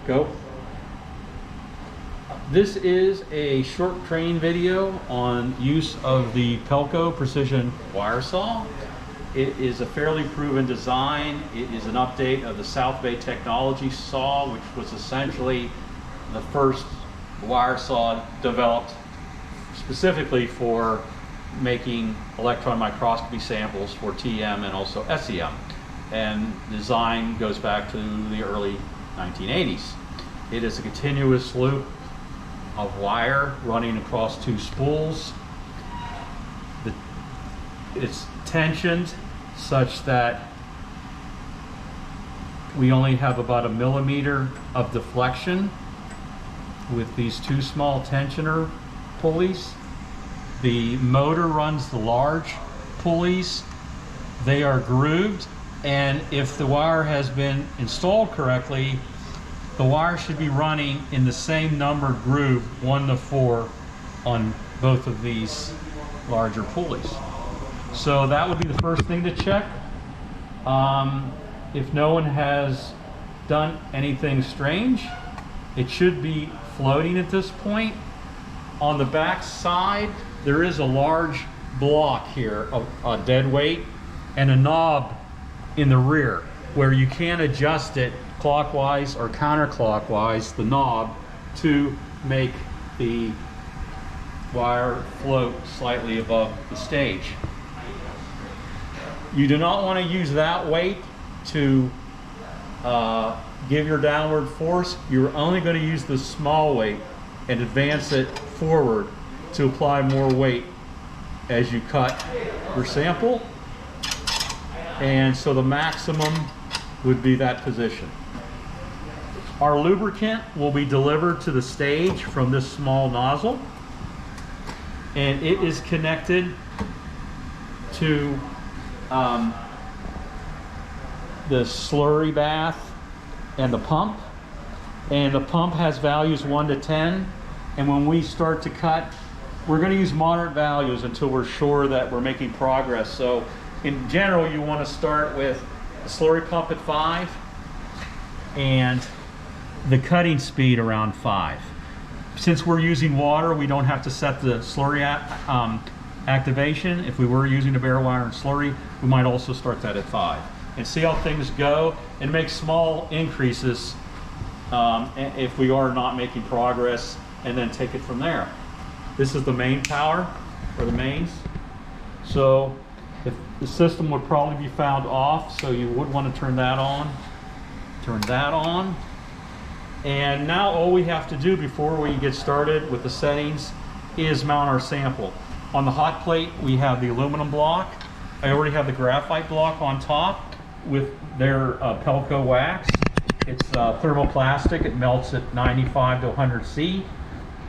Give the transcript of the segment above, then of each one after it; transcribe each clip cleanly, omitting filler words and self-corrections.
Go. This is a short training video on use of the Pelco precision wire saw. It is a fairly proven design. It is an update of the South Bay technology saw, which was essentially the first wire saw developed specifically for making electron microscopy samples for TM and also SEM. And design goes back to the early 1980s. It is a continuous loop of wire running across two spools. It's tensioned such that we only have about 1 millimeter of deflection with these two small tensioner pulleys. The motor runs the large pulleys. They are grooved, and if the wire has been installed correctly, the wire should be running in the same numbered groove, 1 to 4, on both of these larger pulleys. So that would be the first thing to check. If no one has done anything strange, it should be floating at this point. On the back side, there is a large block here of a dead weight and a knob in the rear where you can adjust it clockwise or counterclockwise, the knob, to make the wire float slightly above the stage. You do not want to use that weight to give your downward force. You're only going to use the small weight and advance it forward to apply more weight as you cut your sample. And so the maximum would be that position. Our lubricant will be delivered to the stage from this small nozzle, and it is connected to the slurry bath and the pump. And the pump has values 1 to 10, and when we start to cut, we're going to use moderate values until we're sure that we're making progress. So in general, you want to start with the slurry pump at 5 and the cutting speed around 5. Since we're using water, we don't have to set the slurry activation. If we were using a bare wire and slurry, we might also start that at 5 and see how things go and make small increases if we are not making progress, and then take it from there. This is the main power, or the mains. So if the system would probably be found off, so you would want to turn that on, and now all we have to do before we get started with the settings is mount our sample. On the hot plate, we have the aluminum block. I already have the graphite block on top with their Pelco wax. It's thermoplastic. It melts at 95 to 100 C,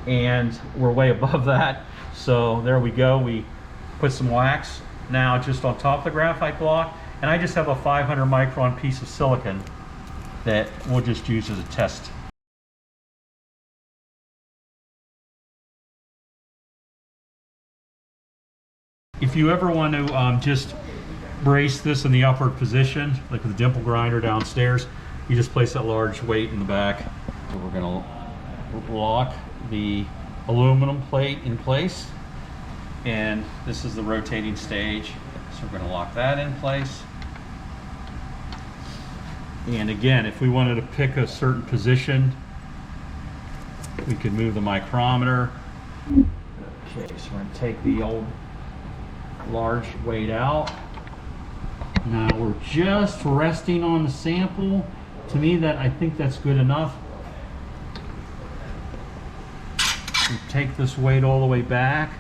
and we're way above that. So there we go. We put some wax now just on top of the graphite block, and I just have a 500 micron piece of silicon that we'll just use as a test. If you ever want to just brace this in the upward position, like with a dimple grinder downstairs, you just place that large weight in the back. So we're going to lock the aluminum plate in place, and this is the rotating stage, so we're going to lock that in place. And again, if we wanted to pick a certain position, we could move the micrometer. Okay, so we're going to take the old large weight out. Now we're just resting on the sample. To me, I think that's good enough. We take this weight all the way back.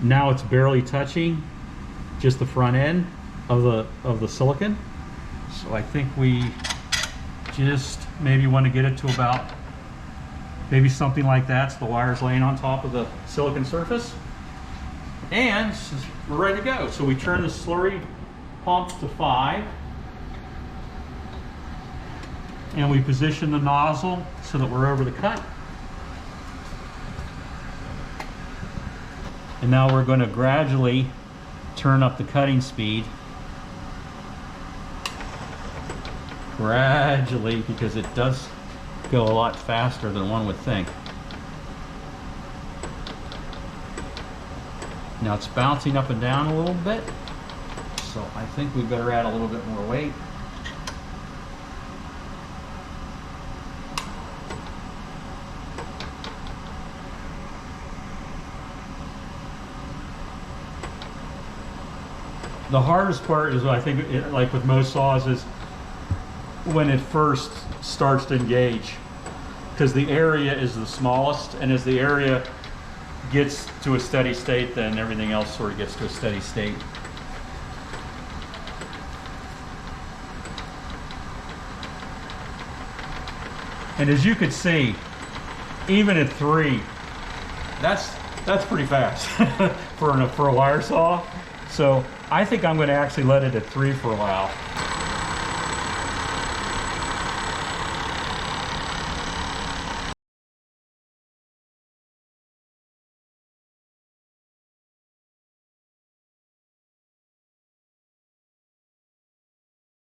Now it's barely touching just the front end of the silicon. So I think we just maybe want to get it to about maybe something like that, so the wire's laying on top of the silicon surface. And we're ready to go. So we turn the slurry pump to 5, and we position the nozzle so that we're over the cut. And now we're going to gradually turn up the cutting speed. Gradually, because it does go a lot faster than one would think. Now it's bouncing up and down a little bit, so I think we better add a little bit more weight. The hardest part is, I think, like with most saws, is when it first starts to engage, because the area is the smallest, and as the area gets to a steady state, then everything else sort of gets to a steady state. And as you can see, even at 3, that's pretty fast for a wire saw. So I think I'm going to actually let it at 3 for a while.